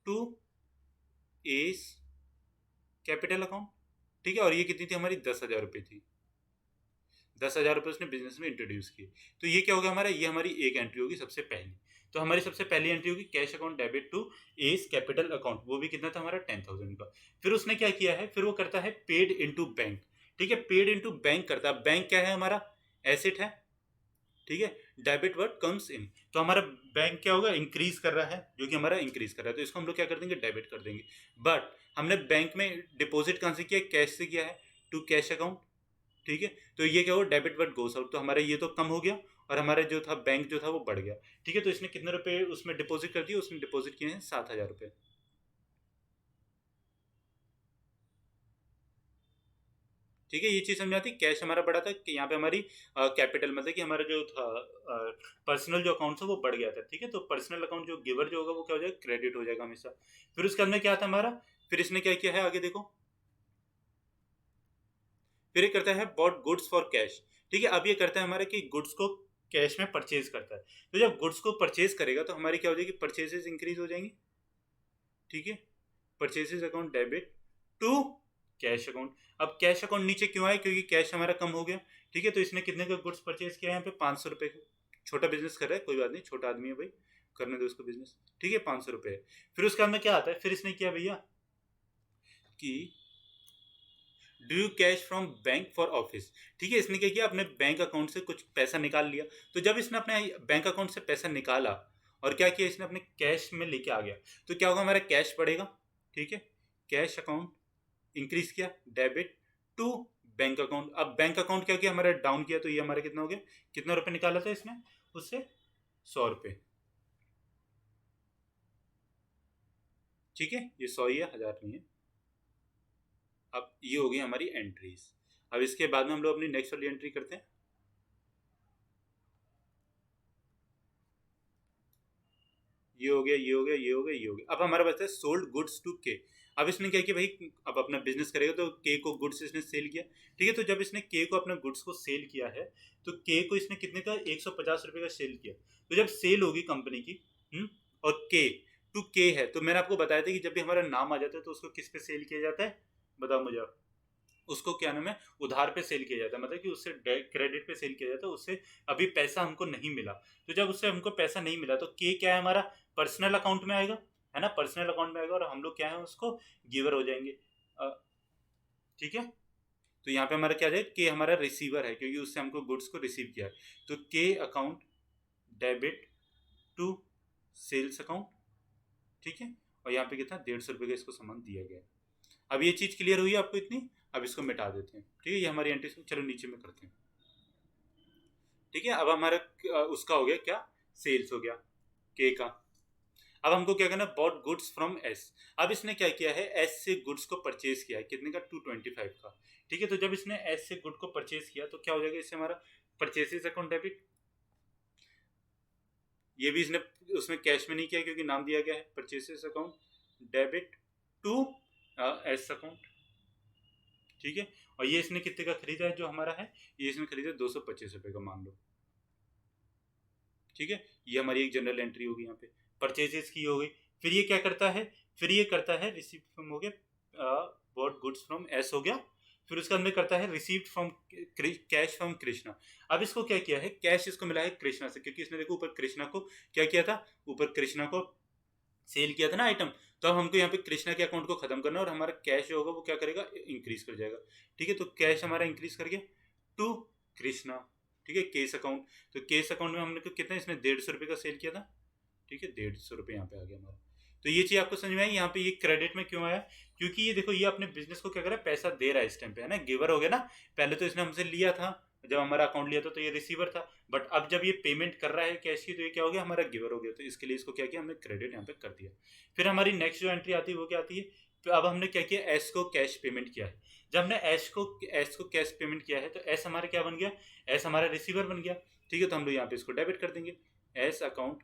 to S capital account, ठीक है। और ये कितनी थी हमारी, 10,000 रुपये थी। 10,000 रुपये उसने बिजनेस में इंट्रोड्यूस किए। तो ये क्या होगा हमारा, ये हमारी एक एंट्री होगी सबसे पहली। तो हमारी सबसे पहली एंट्री होगी cash account debit to S capital account, वो भी कितना था हमारा, 10,000 का। फिर उसने क्या किया है, फिर वो करता है पेड इनटू बैंक, ठीक है। पेड इनटू बैंक करता है। बैंक क्या है हमारा, एसेट है, ठीक है। डेबिट वर्ड कम्स इन, तो हमारा बैंक क्या होगा, इंक्रीज कर रहा है, जो कि हमारा इंक्रीज कर रहा है। तो इसको हम लोग क्या कर देंगे, डेबिट कर देंगे। बट हमने बैंक में डिपॉजिट कहाँ से किया है, कैश से किया है, टू कैश अकाउंट, ठीक है। तो ये क्या होगा, डेबिट वर्ड गोस आउट, तो हमारा ये तो कम हो गया, और हमारा जो था बैंक जो था वो बढ़ गया, ठीक है। तो इसने कितने रुपए उसमें डिपॉजिट कर दिए, उसने डिपॉजिट किए हैं 7,000 रुपये, ठीक है। ये चीज समझ आती, कैश हमारा बढ़ा था कि यहाँ पे हमारी कैपिटल, मतलब कि हमारा जो था पर्सनल जो अकाउंट था वो बढ़ गया था, ठीक है। तो पर्सनल अकाउंट जो गिवर जो होगा वो क्या हो जाएगा, क्रेडिट हो जाएगा हमेशा। फिर उसके अंदर क्या था हमारा, फिर इसने क्या किया है आगे देखो, फिर ये करता है बॉट गुड्स फॉर कैश, ठीक है। अब ये करता है हमारा कि गुड्स को कैश में परचेज करता है। तो जब गुड्स को परचेज करेगा तो हमारी क्या हो जाएगी, परचेजेस इंक्रीज हो जाएंगी, ठीक है। Purchases account debit to cash account. अब कैश अकाउंट नीचे क्यों आए, क्योंकि कैश हमारा कम हो गया, ठीक है। तो इसने कितने का गुड्स परचेज किया है, यहाँ पे 500 रुपये का। छोटा बिजनेस कर रहा है, कोई बात नहीं, छोटा आदमी है भाई, करने दो उसको बिजनेस, ठीक है। 500 रुपये। फिर उसके अंदर क्या आता है, फिर इसने किया भैया कि do you cash from bank for office, ठीक है। इसने क्या किया, अपने बैंक अकाउंट से कुछ पैसा निकाल लिया। तो जब इसने अपने बैंक अकाउंट से पैसा निकाला और क्या किया, इसने अपने कैश में लेके आ गया, तो क्या होगा, हमारा कैश बढ़ेगा, ठीक है। कैश अकाउंट इंक्रीज किया, डेबिट टू बैंक अकाउंट। अब बैंक अकाउंट क्या किया, हमारा डाउन किया, तो ये हमारा कितना हो गया, कितना रुपए निकाला था इसने उससे, 100 रुपये, ठीक है। ये 100 ही है, 1000 नहीं है। अब ये हो गई हमारी एंट्रीज। अब इसके बाद में हम लोग अपनी नेक्स्ट वाली एंट्री करते हैं। ये हो गया, ये हो गया, ये हो गया, ये हो गया। अब हमारा बचता है सोल्ड गुड्स टू के। अब इसने क्या किया भाई, अब अपना बिजनेस करेगा तो के को गुड्स इसने सेल किया, ठीक है। तो जब इसने के को अपना गुड्स को सेल किया है, तो के को इसने कितने का, 150 रुपये का सेल किया। तो जब सेल होगी कंपनी की, और के टू के है, तो मैंने आपको बताया था कि जब भी हमारा नाम आ जाता है तो उसको किस पे सेल किया जाता है, बताओ मुझे आप। उसको क्या नाम है, उधार पे सेल किया जाता है, मतलब कि उससे क्रेडिट पे सेल किया जाता है, उससे अभी पैसा हमको नहीं मिला। तो जब उससे हमको पैसा नहीं मिला तो के क्या है हमारा, पर्सनल अकाउंट में आएगा, है ना, पर्सनल अकाउंट में आएगा, और हम लोग क्या है उसको गिवर हो जाएंगे, ठीक है। तो यहाँ पे हमारा क्या है, के हमारा रिसीवर है, क्योंकि उससे हमको गुड्स को रिसीव किया है। तो K account debit to sales account, ठीक है। और यहाँ पे कितना, 150 रुपये का इसको सामान दिया गया है। अब ये चीज़ क्लियर हुई आपको इतनी, अब इसको मिटा देते हैं, ठीक है। ये हमारी एंट्री, चलो नीचे में करते हैं, ठीक है। अब हमारा उसका हो गया क्या, सेल्स हो गया के का। अब हमको क्या करना, बॉट गुड्स फ्रॉम एस। अब इसने क्या किया है, एस से गुड्स को परचेज किया है, कितने का, 225 का। ठीक है, तो जब इसने एस से गुड को परचेज किया तो क्या हो जाएगा, इससे हमारा परचेसेस अकाउंट डेबिट। ये भी इसने उसमें कैश में नहीं किया क्योंकि नाम दिया गया है purchases account debit to S account. ठीक है, और ये इसने कितने का खरीदा है जो हमारा है, ये इसने खरीदा 225 रुपए का मान लो। ठीक है, ये हमारी एक जनरल एंट्री होगी यहाँ पे, परचेजेस की हो गई। फिर ये क्या करता है, फिर ये करता है रिसीव फ्रॉम हो गया, बॉट गुड्स फ्रॉम एस हो गया। फिर उसके अंदर करता है received from cash from Krishna. अब इसको क्या किया है, कैश इसको मिला है कृष्णा से, क्योंकि इसने देखो ऊपर कृष्णा को क्या किया था, ऊपर कृष्णा को सेल किया था ना आइटम। तो अब हमको यहाँ पे कृष्णा के अकाउंट को खत्म करना है और हमारा कैश जो होगा वो क्या करेगा, इंक्रीज कर जाएगा। ठीक है, तो कैश हमारा इंक्रीज कर गया टू कृष्णा। ठीक है, केस अकाउंट, तो केस अकाउंट में हमने कितना, इसने 150 रुपये का सेल किया था। ठीक है, 150 रुपये यहाँ पे आ गया हमारा। तो ये चीज आपको समझ में आई, यहाँ पे ये क्रेडिट में क्यों आया, क्योंकि ये देखो ये अपने बिजनेस को क्या कर रहा है, पैसा दे रहा है इस टाइम पे, है ना, गिवर हो गया ना। पहले तो इसने हमसे लिया था, जब हमारा अकाउंट लिया था तो ये रिसीवर था, बट अब जब ये पेमेंट कर रहा है कैश की तो ये क्या हो गया, हमारा गिवर हो गया। तो इसके लिए इसको क्या किया, हमने क्रेडिट यहाँ पे कर दिया। फिर हमारी नेक्स्ट जो एंट्री आती है वो क्या आती है, तो अब हमने क्या किया, एस को कैश पेमेंट किया है। जब हमने एस को कैश पेमेंट किया है तो एस हमारा क्या बन गया, एस हमारा रिसीवर बन गया। ठीक है, तो हम लोग यहाँ पे इसको डेबिट कर देंगे, S account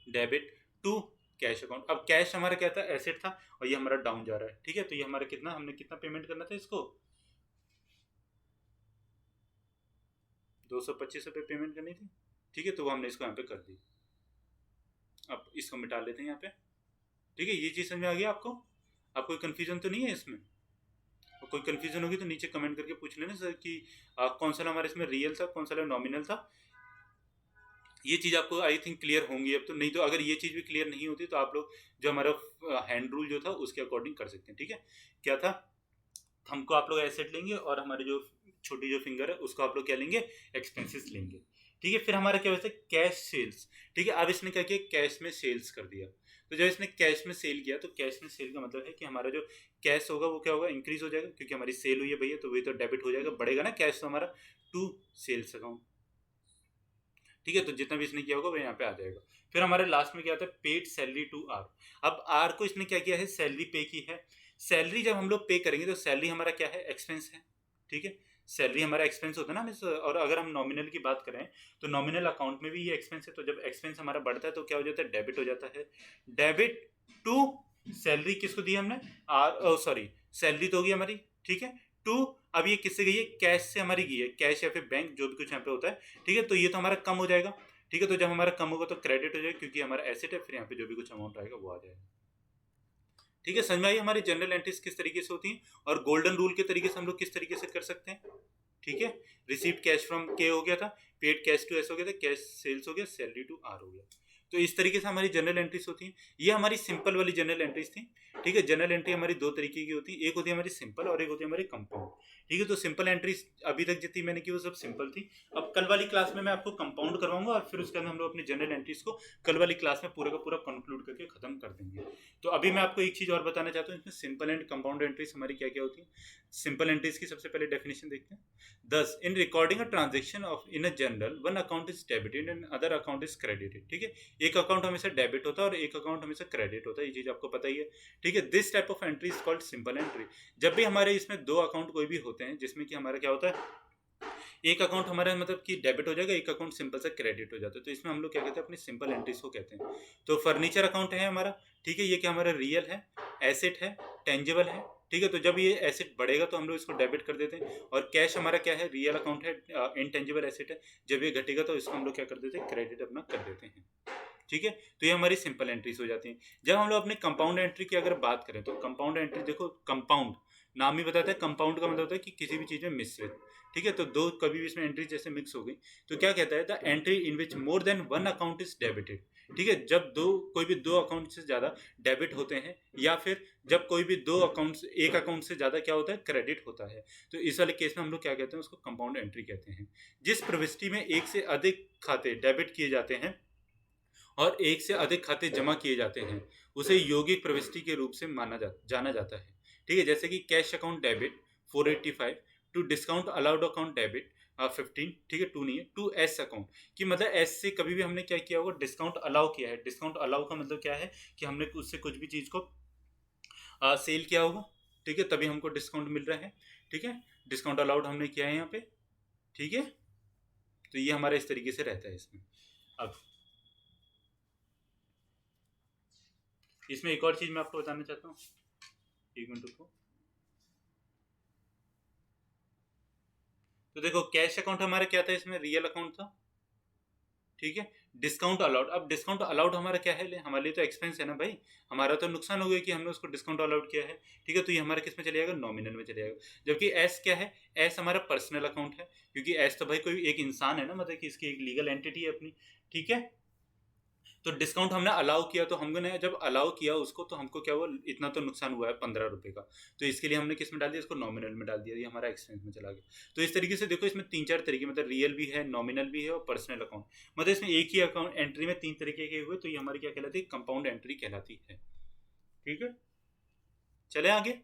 debit to cash account. अब कैश हमारा क्या था, एसेट था, और ये हमारा डाउन जा रहा है। ठीक है, तो ये हमारा कितना, हमने कितना पेमेंट करना था इसको, 225 रुपये पेमेंट करनी थी। ठीक है, तो वो हमने इसको यहाँ पे कर दी। अब इसको मिटा लेते हैं यहाँ पे। ठीक है, ये चीज़ समझ में आ गया आपको, आप कोई कन्फ्यूजन तो नहीं है इसमें, और कोई कन्फ्यूजन होगी तो नीचे कमेंट करके पूछ लेना सर कि कौन सा हमारे इसमें रियल था, कौन सा नॉमिनल था। ये चीज़ आपको आई थिंक क्लियर होंगी अब तो, नहीं तो अगर ये चीज़ भी क्लियर नहीं होती तो आप लोग जो हमारा हैंड रूल जो था उसके अकॉर्डिंग कर सकते हैं। ठीक है, क्या था, हमको आप लोग एसेट लेंगे और हमारे जो छोटी जो फिंगर है उसको आप लोग क्या लेंगे, एक्सपेंसेस लेंगे। ठीक है, फिर हमारा क्या होता है, कैश सेल्स। ठीक है, अब इसने क्या किया, कैश में सेल्स कर दिया। तो जब इसने कैश में सेल किया तो कैश में सेल का मतलब है कि हमारा जो कैश होगा वो क्या होगा, इंक्रीज हो जाएगा, क्योंकि हमारी सेल हुई है भैया, तो वही तो डेबिट हो जाएगा, बढ़ेगा ना कैश तो हमारा टू सेल्स अकाउंट। ठीक है, तो जितना भी इसने किया होगा वो यहाँ पे आ जाएगा। फिर हमारे लास्ट में क्या आता है, पेड सैलरी टू आर। अब आर को इसने क्या किया है, सैलरी पे की है। सैलरी जब हम लोग पे करेंगे तो सैलरी हमारा क्या है, एक्सपेंस है। ठीक है, सैलरी हमारा एक्सपेंस होता है ना, और अगर हम नॉमिनल की बात करें तो नॉमिनल अकाउंट में भी ये एक्सपेंस है। तो जब एक्सपेंस हमारा बढ़ता है तो क्या हो जाता है, डेबिट हो जाता है। डेबिट टू सैलरी किसको दी हमने, आर, सॉरी सैलरी तो होगी हमारी। ठीक है, टू, अब ये किससे गई है, कैश से हमारी गई है, कैश या फिर बैंक जो भी कुछ यहाँ पे होता है। ठीक है, तो ये तो हमारा कम हो जाएगा। ठीक है, तो जब हमारा कम होगा तो क्रेडिट हो जाएगा, क्योंकि हमारा एसेट है, फिर यहाँ पे जो भी कुछ अमाउंट आएगा वो आ जाएगा। ठीक है, समझ में आई हमारी जनरल एंट्रीज किस तरीके से होती हैं, और गोल्डन रूल के तरीके से हम लोग किस तरीके से कर सकते हैं। ठीक है, रिसीव कैश फ्रॉम के हो गया था, पेड कैश टू एस हो गया था, कैश सेल्स हो गया, सैलरी टू आर हो गया। तो इस तरीके से हमारी जनरल एंट्रीज होती हैं। ये हमारी सिंपल वाली जनरल एंट्रीज थी। ठीक है, जनरल एंट्री हमारी दो तरीके की होती है, एक होती है हमारी सिंपल और एक होती है हमारी कंपाउंड। ठीक है, तो सिंपल एंट्रीज अभी तक जितनी मैंने की वो सब सिंपल थी। अब कल वाली क्लास में मैं आपको कंपाउंड करवाऊंगा और फिर उसके अंदर हम लोग अपनी जनरल एंट्रीज को कल वाली क्लास में पूरा का पूरा कंक्लूड करके खत्म कर देंगे। तो अभी मैं आपको एक चीज और बताना चाहता हूँ, इसमें सिंपल एंड कंपाउंड एंट्रीज हमारी क्या क्या होती है। सिंपल एंट्रीज की सबसे पहले डेफिनेशन देखते हैं। दस, in recording a transaction of in a general, one account is debited and other account is credited. ठीक है, एक अकाउंट हमेशा डेबिट होता है और एक अकाउंट हमेशा क्रेडिट होता है, ये चीज आपको पता ही है। ठीक है, this type of entry is called simple entry. जब भी हमारे इसमें दो अकाउंट कोई भी होते हैं जिसमें कि हमारा क्या होता है, एक अकाउंट हमारा मतलब कि डेबिट हो जाएगा, एक अकाउंट सिंपल से क्रेडिट हो जाता है, तो इसमें हम लोग क्या कहते हैं, अपनी सिंपल एंट्रीज को कहते हैं। तो फर्नीचर अकाउंट है हमारा। ठीक है, ये क्या हमारा रियल है, एसेट है, टेंजिबल है। ठीक है, तो जब ये एसेट बढ़ेगा तो हम लोग इसको डेबिट कर देते हैं, और कैश हमारा क्या है, रियल अकाउंट है, इनटेंजिबल एसेट है। जब ये घटेगा तो इसको हम लोग क्या कर देते हैं, क्रेडिट अपना कर देते हैं। ठीक है, तो ये हमारी सिंपल एंट्रीज हो जाती हैं। जब हम लोग अपने कंपाउंड एंट्री की अगर बात करें तो कंपाउंड एंट्री देखो, कंपाउंड नाम ही बताता है, कंपाउंड का मतलब होता है कि किसी भी चीज़ में मिश्रित। ठीक है, तो दो कभी भी इसमें एंट्री जैसे मिक्स हो गई तो क्या कहता है, the entry in which more than one account is debited. ठीक है, जब कोई भी दो अकाउंट से ज़्यादा डेबिट होते हैं, या फिर जब कोई भी दो अकाउंट, एक अकाउंट से ज़्यादा क्या होता है, क्रेडिट होता है, तो इस वाले केस में हम लोग क्या कहते हैं, उसको कंपाउंड एंट्री कहते हैं। जिस प्रविष्टि में एक से अधिक खाते डेबिट किए जाते हैं और एक से अधिक खाते जमा किए जाते हैं, उसे यौगिक प्रविष्टि के रूप से जाना जाता है। ठीक है, जैसे कि cash account debit 485 to discount allowed account debit 15, ठीक है, 2 नहीं है, टू एस अकाउंट, कि मतलब एस से कभी भी हमने क्या किया होगा, डिस्काउंट अलाउ किया है। डिस्काउंट अलाउ का मतलब क्या है कि हमने उससे कुछ भी चीज़ को सेल किया होगा, ठीक है, तभी हमको डिस्काउंट मिल रहा है, ठीक है, डिस्काउंट अलाउड हमने किया है यहाँ पे, ठीक है। तो ये हमारा इस तरीके से रहता है इसमें। अब इसमें एक और चीज़ मैं आपको बताना चाहता हूँ, एक मिनट रुको। तो देखो कैश अकाउंट हमारा क्या था, इसमें रियल अकाउंट था, ठीक है। डिस्काउंट अलाउड, अब डिस्काउंट अलाउड हमारा क्या है, हमारे लिए तो एक्सपेंस है ना भाई, हमारा तो नुकसान हो गया कि हमने उसको डिस्काउंट अलाउड किया है, ठीक है। तो ये हमारा किस में चले जाएगा, नॉमिनल में चले जाएगा। जबकि एस क्या है, एस हमारा पर्सनल अकाउंट है, क्योंकि एस तो भाई कोई एक इंसान है ना, मतलब कि इसकी एक लीगल एंटिटी है अपनी, ठीक है। तो डिस्काउंट हमने अलाउ किया, तो हमने जब अलाउ किया उसको, तो हमको क्या हुआ, इतना तो नुकसान हुआ है 15 रुपये का, तो इसके लिए हमने किस में डाल दिया, इसको नॉमिनल में डाल दिया, ये हमारा एक्सपेंस में चला गया। तो इस तरीके से देखो इसमें 3-4 तरीके, मतलब रियल भी है, नॉमिनल भी है और पर्सनल अकाउंट, मतलब इसमें एक ही अकाउंट एंट्री में 3 तरीके के हुए, तो ये हमारी क्या कहलाती है, कंपाउंड एंट्री कहलाती है, ठीक है। चले आगे,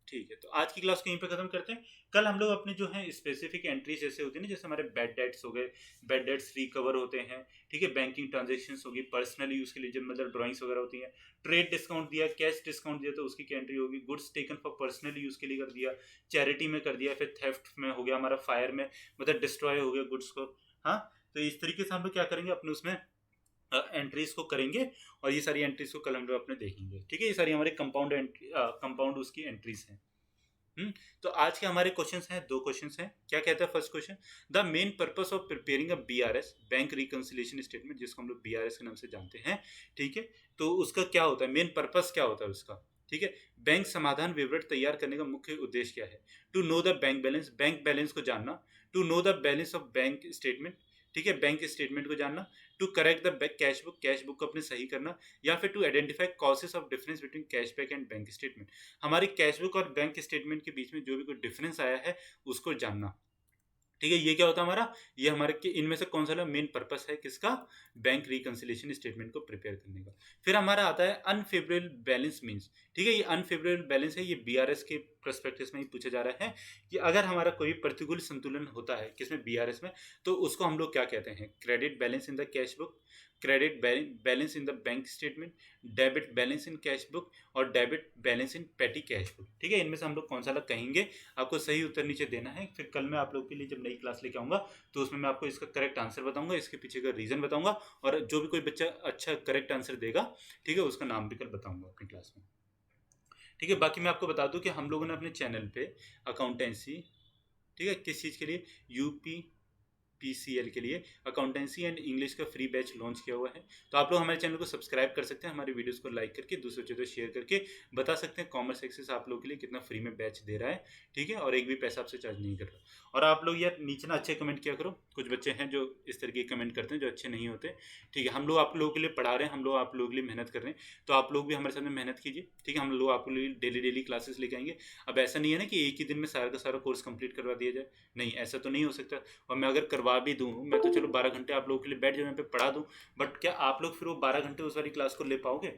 ठीक है। तो आज की क्लास को यहीं पे खत्म करते हैं। कल हम लोग अपने जो है स्पेसिफिक एंट्रीज जैसे होती है ना, जैसे हमारे बैड डेट्स हो गए, बैड डेट्स रिकवर होते हैं, ठीक है, बैंकिंग ट्रांजेक्शन्स होगी, पर्सनल यूज के लिए जब मतलब ड्राइंग्स वगैरह होती हैं, ट्रेड डिस्काउंट दिया, कैश डिस्काउंट दिया, तो उसकी क्या एंट्री होगी, goods taken for personal use के लिए कर दिया, चैरिटी में कर दिया, फिर थेफ्ट में हो गया हमारा, फायर में मतलब डिस्ट्रॉय हो गया गुड्स को, हाँ। तो इस तरीके से हम लोग क्या करेंगे, अपने उसमें एंट्रीज को करेंगे, और ये सारी एंट्रीज को कल हम लोग अपने देखेंगे, ठीक है। ये सारी हमारे कंपाउंड कंपाउंड उसकी एंट्रीज हैं। तो आज के हमारे क्वेश्चंस हैं, 2 क्वेश्चंस हैं। क्या कहता है first question, the main purpose of preparing a BRS, bank reconciliation statement, जिसको हम लोग बीआरएस के नाम से जानते हैं, ठीक है। तो उसका क्या होता है, मेन पर्पस क्या होता है उसका, ठीक है। बैंक समाधान विवरण तैयार करने का मुख्य उद्देश्य क्या है, to know the bank balance, bank balance को जानना, to know the balance of bank statement, ठीक है, बैंक स्टेटमेंट को जानना, to correct the cash book, cash book को अपने सही करना, या फिर to identify causes of difference between cashback and bank statement, हमारी कैश बुक और बैंक स्टेटमेंट के बीच में जो भी कोई डिफरेंस आया है उसको जानना, ठीक है। ये क्या होता है हमारा, ये हमारे इनमें से कौन सा मेन पर्पस है किसका, बैंक रिकंसिलिएशन स्टेटमेंट को प्रिपेयर करने का। फिर हमारा आता है अनफेवरेबल बैलेंस मीन्स, ठीक है, ये अनफेवरेबल बैलेंस है, ये बीआरएस के प्रोस्पेक्टस में ही पूछा जा रहा है कि अगर हमारा कोई प्रतिकूल संतुलन होता है किसमें, बीआरएस में, तो उसको हम लोग क्या कहते हैं, credit balance in the cash book, credit balance in the bank statement, debit balance in cash book, और debit balance in petty cash book, ठीक है। इनमें से हम लोग कौन सा अलग कहेंगे, आपको सही उत्तर नीचे देना है। फिर कल मैं आप लोग के लिए जब नई क्लास लेके आऊँगा, तो उसमें मैं आपको इसका करेक्ट आंसर बताऊंगा, इसके पीछे का रीज़न बताऊंगा, और जो भी कोई बच्चा अच्छा करेक्ट आंसर देगा, ठीक है, उसका नाम भी कल बताऊंगा अपनी क्लास में, ठीक है। बाकी मैं आपको बता दूं कि हम लोगों ने अपने चैनल पे अकाउंटेंसी, ठीक है, किस चीज़ के लिए, यूपी पीसीएल के लिए अकाउंटेंसी एंड इंग्लिश का फ्री बैच लॉन्च किया हुआ है। तो आप लोग हमारे चैनल को सब्सक्राइब कर सकते हैं, हमारे वीडियोस को लाइक करके, दूसरे चीज़ों शेयर करके बता सकते हैं कॉमर्स एक्सेस आप लोग के लिए कितना फ्री में बैच दे रहा है, ठीक है, और एक भी पैसा आपसे चार्ज नहीं कर रहा। और आप लोग यार नीचे ना अच्छे कमेंट किया करो, कुछ बच्चे हैं जो इस तरह के कमेंट करते हैं जो अच्छे नहीं होते, ठीक है। हम लोग आप लोगों के लिए पढ़ा रहे हैं, हम लोग आप लोगों के लिए मेहनत कर रहे हैं, तो आप लोग भी हमारे साथ में मेहनत कीजिए, ठीक है। हम लोग आपके लिए डेली डेली क्लासेस लेके आएंगे। अब ऐसा नहीं है ना कि एक ही दिन में सारा का सारा कोर्स कंप्लीट करवा दिया जाए, नहीं, ऐसा तो नहीं हो सकता। और मैं अगर करवा भी दूँ, मैं तो चलो 12 घंटे आप लोगों के लिए बैठ जाऊँ, यहाँ पे पढ़ा दूँ, बट क्या आप लोग फिर वो 12 घंटे उस वाली क्लास को ले पाओगे?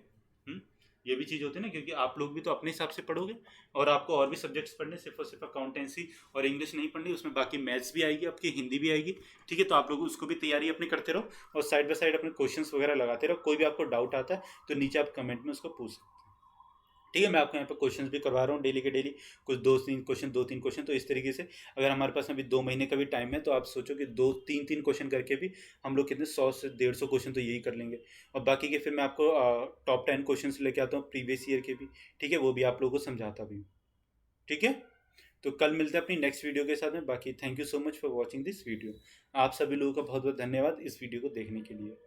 ये भी चीज़ होती है ना, क्योंकि आप लोग भी तो अपने हिसाब से पढ़ोगे, और आपको और भी सब्जेक्ट्स पढ़ने, सिर्फ और सिर्फ अकाउंटेंसी और इंग्लिश नहीं पढ़नी, उसमें बाकी मैथ्स भी आएगी, आपकी हिंदी भी आएगी, ठीक है। तो आप लोग उसको भी तैयारी अपनी करते रहो, और साइड बाय साइड अपने क्वेश्चंस वगैरह लगाते रहो। कोई भी आपको डाउट आता है तो नीचे आप कमेंट में उसको पूछ सकते हैं, ठीक है। मैं आपको यहाँ पे क्वेश्चंस भी करवा रहा हूँ डेली के डेली, कुछ 2-3 क्वेश्चन। तो इस तरीके से अगर हमारे पास अभी 2 महीने का भी टाइम है, तो आप सोचो कि 2-3 क्वेश्चन करके भी हम लोग कितने 100 से 150 क्वेश्चन तो यही कर लेंगे। और बाकी के फिर मैं आपको टॉप 10 क्वेश्चन लेके आता हूँ प्रीवियस ईयर के भी, ठीक है, वो भी आप लोगों को समझाता भी हूँ, ठीक है। तो कल मिलते हैं अपनी नेक्स्ट वीडियो के साथ में। बाकी thank you so much for watching this video. आप सभी लोगों का बहुत बहुत धन्यवाद इस वीडियो को देखने के लिए।